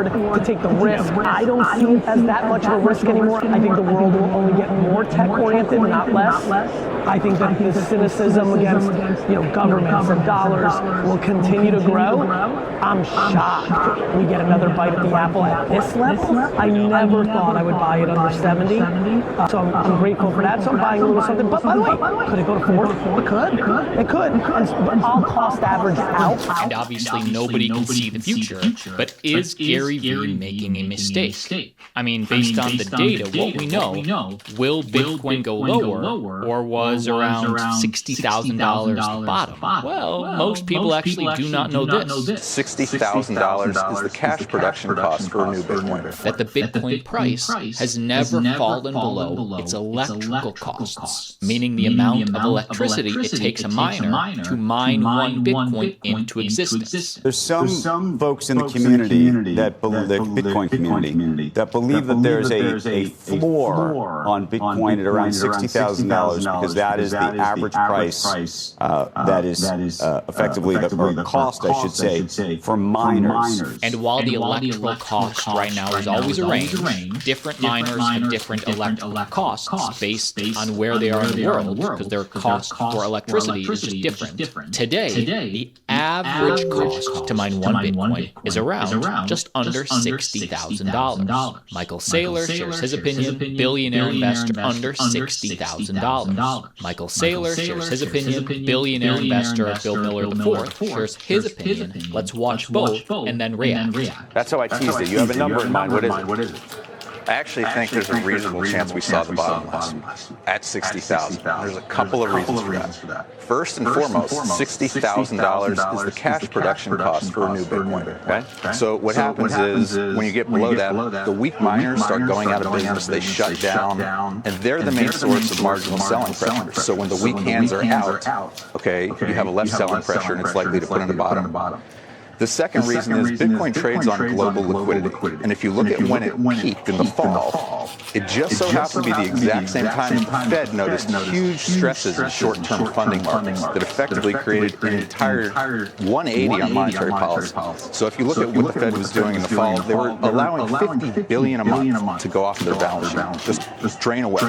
afford to take the risk. I don't see it as that much of a risk anymore. I think the world will only get more tech-oriented, not less. I think that the cynicism against governments and dollars will continue to grow. I'm shocked we get another bite at the apple at this level. I never thought I would buy it under 70. So I'm grateful for that. So I'm buying a little something. But by the way, could it go to 4? It could. But I'll cost average out. And obviously nobody can see the future. But is Gary Vee making a mistake? I mean, based on the data, what we know, will Bitcoin go lower, or was around $60,000 the bottom? Well, most people actually do not know this. $60,000 is the cash production cost for a new Bitcoin. That the Bitcoin price has never fallen below its electrical costs, meaning the amount of electricity it takes a miner to mine one Bitcoin into existence. There's some folks in the community that believe, the Bitcoin community, that believe that there's a floor on Bitcoin at around $60,000 because that is the average price that is effectively the cost, I should say, for miners. And while the electrical cost right now is always a range, different miners have different electrical costs based on where they are in the world, because their cost for electricity is just different. Today, the average cost to mine one Bitcoin is around just under $60,000. Michael Saylor shares his opinion, billionaire investor, under $60,000. Michael Saylor shares his opinion, billionaire investor Bill Miller IV shares his opinion. Let's watch both and then react. That's how I teased it. You have a number in mind. What is it? I actually think there's a reasonable chance we saw the bottom at 60,000. There's a couple of reasons for that. First and foremost, $60,000 is the cash production cost for a new Bitcoin. Okay? So what happens is when you get below that, the weak miners start going out of business. They shut down, and they're the main source of marginal selling pressure. So when the weak hands are out, okay, you have a less selling pressure, and it's likely to put in the bottom. The second reason is Bitcoin trades on global liquidity. And if you look at when it peaked in the fall, it just so happened to be the exact same time the Fed noticed huge stresses in short-term funding markets that effectively created an entire 180 on monetary policy. So if you look at what the Fed was doing in the fall, they were allowing $50 billion a month to go off their balance sheet, just drain away.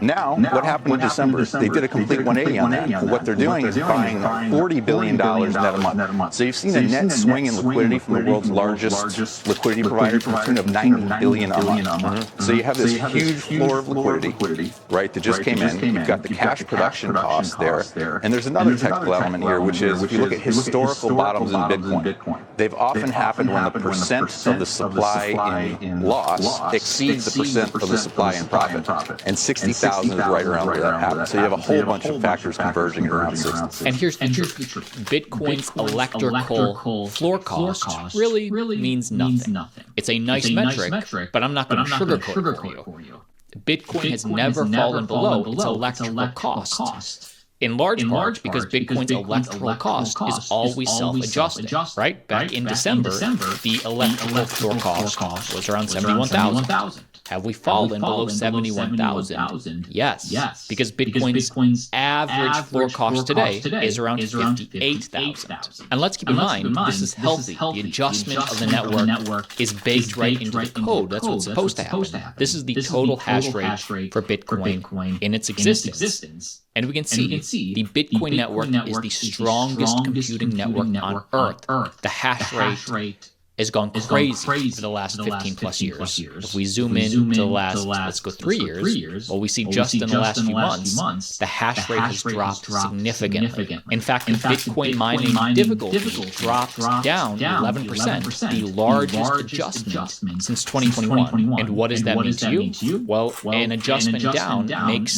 Now, what happened in December? They did a complete 180 on that. And what they're doing is buying $40 billion net a month. So you've seen a net swing in liquidity from the world's largest liquidity provider to the tune of $90 billion a month. So you have this huge floor of liquidity, right, that just came in. You've got the cash production cost there. And there's another technical element here, which is if you look at historical bottoms in Bitcoin, they've often happened when the percent of the supply in loss exceeds the percent of the supply in profit. And 60,000 is right around where that happens. So you have a whole bunch of factors converging around 60. And here's the truth. Bitcoin's electrical floor cost really means nothing. It's a nice metric, but I'm not going to sugarcoat it for you. Bitcoin has never fallen below its electrical cost. In large part because Bitcoin's electrical cost is always self-adjusting, right? Back in December, the electrical floor cost was around $71,000. Have we fallen below 71,000? Yes, because Bitcoin's average floor cost today is around 58,000. And let's keep in mind, this is healthy. The adjustment of the network is baked right into the code. That's what's supposed to happen. This is the total hash rate for Bitcoin in its existence. And we can see the Bitcoin network is the strongest computing network on Earth. The hash rate has gone crazy for the last 15 plus years. If we zoom in to the last, let's go 3 years, well, we see just in the last few months, the hash rate has dropped significantly. In fact, the Bitcoin mining difficulty dropped down 11%, the largest adjustment since 2021. And what does that mean to you? Well, an adjustment down makes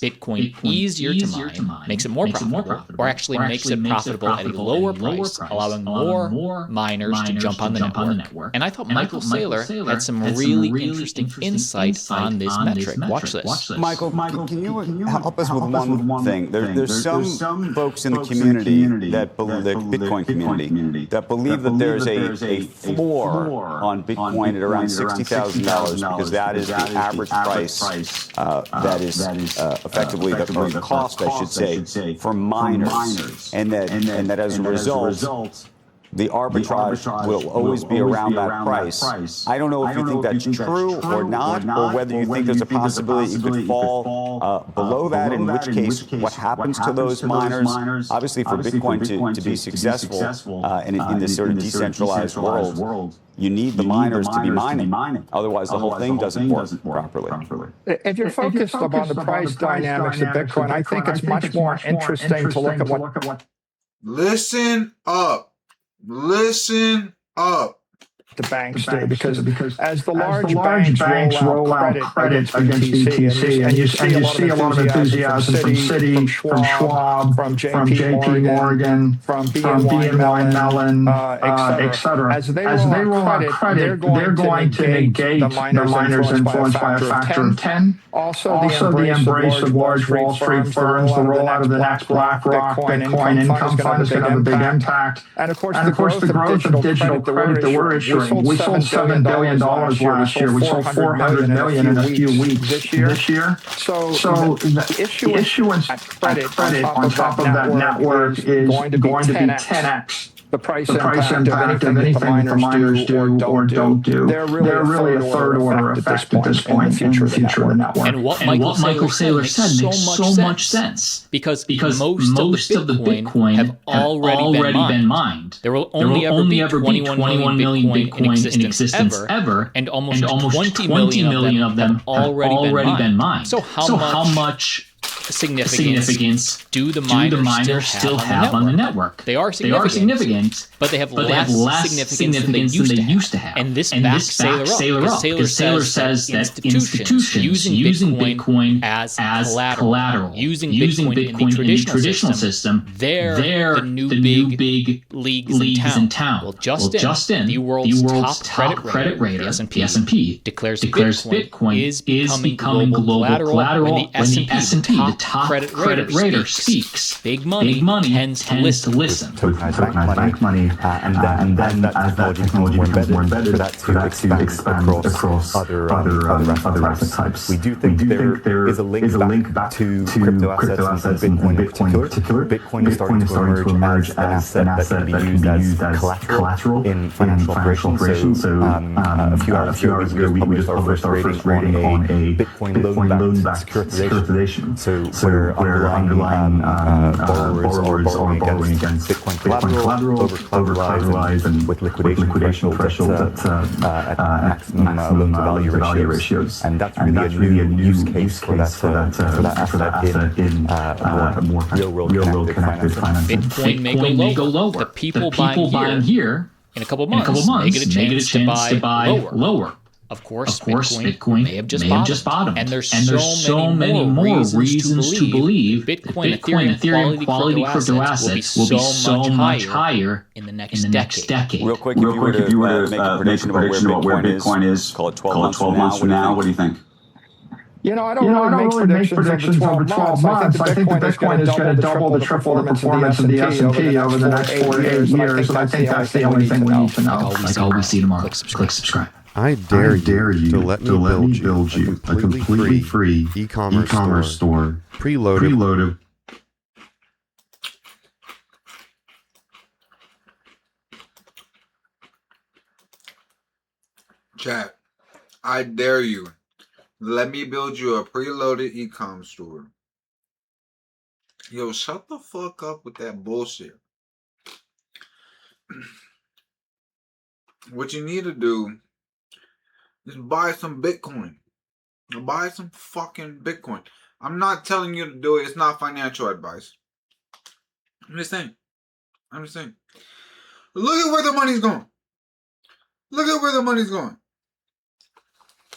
Bitcoin easier to mine, makes it more profitable, or actually makes it profitable at a lower price, allowing more miners to jump on the network. And I thought Michael Saylor had some really interesting insight on this metric. Watch this. Michael, can you help us with one thing? There's some folks in the community that believe, the Bitcoin community, that believe that there's a floor on Bitcoin at around $60,000 because that is the average price that is effectively the cost, I should say, for miners, and that as a result, the arbitrage will always be around that price. I don't know if you think that's true or not, or whether you think there's a possibility it could fall below that, in which case, what happens to those miners? Obviously, for Bitcoin to be successful in this sort of decentralized world, you need the miners to be mining. Otherwise, the whole thing doesn't work properly. If you're focused upon the price dynamics of Bitcoin, I think it's much more interesting to look at what. Listen up. Listen up. The banks do, because as the large banks roll out credit against BTC, and you see a lot of enthusiasm from Citi, from Schwab, from JP Morgan, from BNY Mellon, etc. As they roll out credit, they're going to negate the miners' influence by a factor of 10. Also, the embrace of large Wall Street firms, the rollout of the next BlackRock Bitcoin income fund is going to have a big impact. And of course, the growth of digital credit that we're issuing. We sold $7 billion last year. We sold $400 million in a few weeks this year. So the issuance at credit on top of that network is going to be 10x. The price impact of anything that the miners do or don't do. They're really a third order effect at this point in the future of the network. And what Michael Saylor said makes so much sense because most of the Bitcoin have already been mined. There will only ever be 21 million Bitcoin in existence ever, and almost 20 million of them have already been mined. So how much significance do the miners still have on the network? They are significant, but they have less significance than they used to have. And this backs Saylor up, because Saylor says that institutions using Bitcoin as collateral, using Bitcoin in the traditional system, they're the new big leagues in town. Well, Justin, the world's top credit rater, the S&P, declares Bitcoin is becoming global collateral when the S&P, the top credit rater, speaks. Big money tends to listen. Tokenize bank money, and then as that technology becomes more embedded, for that to expand across other asset types. We do think there is a link back to crypto assets and Bitcoin in particular. Bitcoin is starting to emerge as an asset that can be used as collateral in financial operations. So a few hours ago, we just published our first rating on a Bitcoin loan-backed securitization. So where underlying borrowers are borrowing against Bitcoin collateral, over-collateralized, and with liquidation thresholds at maximum loan-to-value ratios. And that's really a new use case for that asset in a more real-world connected financing. Bitcoin may go lower. The people buying here in a couple of months may get a chance to buy lower. Of course, Bitcoin may have just bottomed. And there's so many more reasons to believe Bitcoin, Ethereum, quality crypto assets will be so much higher in the next decade. Real quick, if you were to make a prediction about where Bitcoin is, call it 12 months from now, what do you think? I don't really make predictions over 12 months. I think the Bitcoin is going to double the triple the performance of the S&P over the next 4 to 8 years, and I think that's the only thing we need to know. Like always, see you tomorrow. Click subscribe. I dare you to let me build you a completely free e-commerce store, preloaded. Chat, I dare you. Let me build you a preloaded e-com store. Yo, shut the fuck up with that bullshit. What you need to do is buy some Bitcoin. Buy some fucking Bitcoin. I'm not telling you to do it. It's not financial advice. I'm just saying. Look at where the money's going.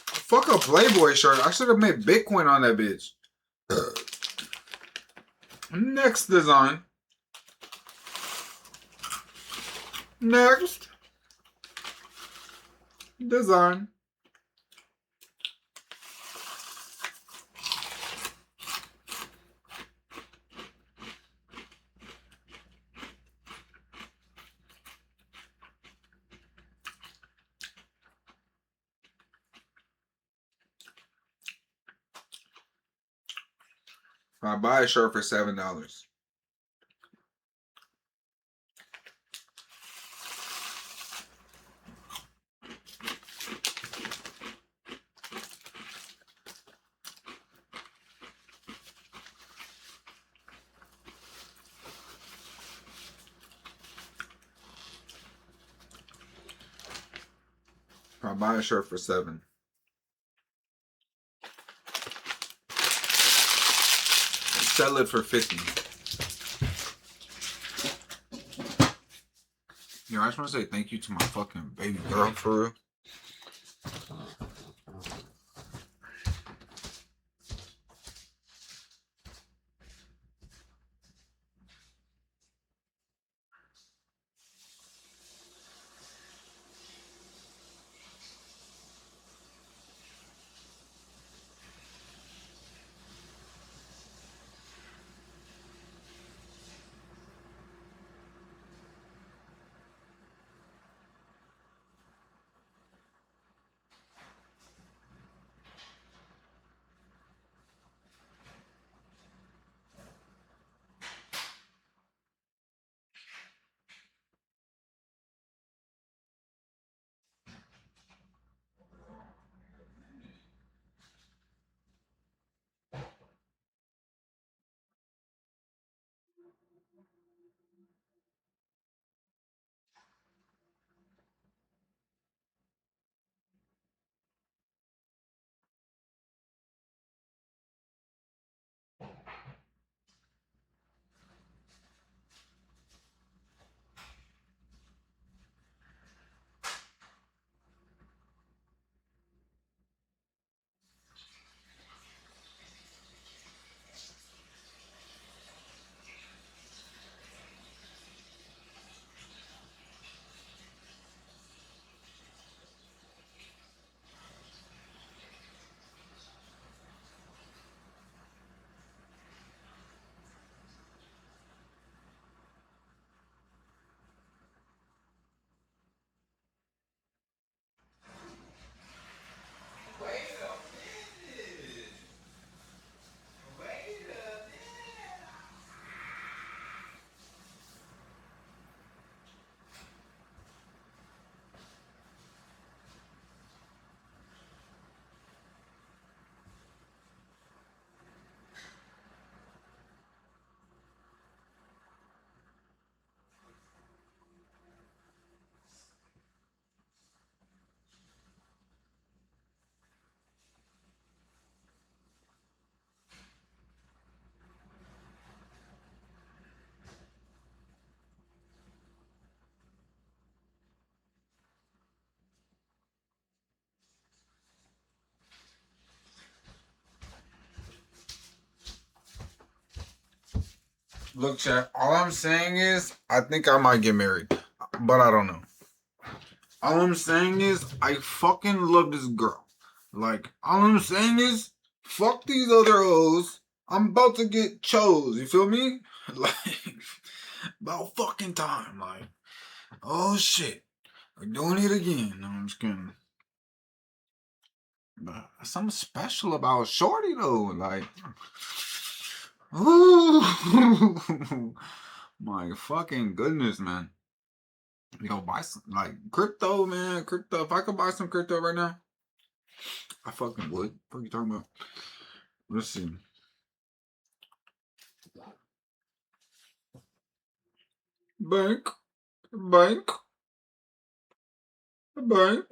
Fuck a Playboy shirt. I should have made Bitcoin on that bitch. Next design. Next design. If I buy a shirt for $7, I'll buy a shirt for $7. Sell it for $50. Yo, I just want to say thank you to my fucking baby girl for real. Look, chat, all I'm saying is I think I might get married, but I don't know. All I'm saying is I fucking love this girl. Like, all I'm saying is fuck these other hoes. I'm about to get chose. You feel me? Like, about fucking time. Like, oh shit. We're doing it again. No, I'm just kidding. But something special about Shorty though. Like, ooh. My fucking goodness, man. Yo, buy some, like, crypto, man. Crypto. If I could buy some crypto right now, I fucking would. What are you talking about? Let's see. Bank. Bank. Bank.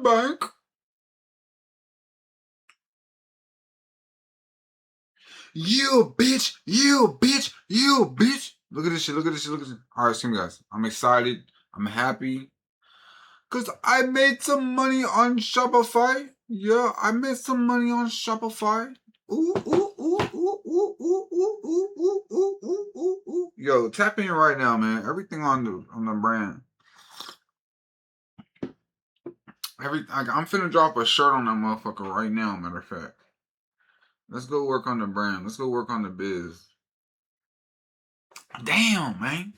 Bank. You bitch. You bitch. You bitch. Look at this shit. Look at this shit. Look at this shit. Alright, see me guys. I'm excited. I'm happy. Because I made some money on Shopify. Yeah, I made some money on Shopify. Ooh, ooh, ooh, ooh, ooh, ooh, ooh, ooh, ooh, ooh, ooh, ooh, ooh. Yo, tap in right now, man. Everything on the brand. I'm finna drop a shirt on that motherfucker right now, matter of fact. Let's go work on the brand. Let's go work on the biz. Damn, man.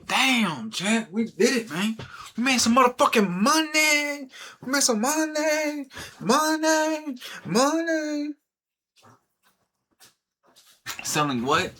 Damn, Chad. We did it, man. We made some motherfucking money. We made some money. Money. Money. Selling what?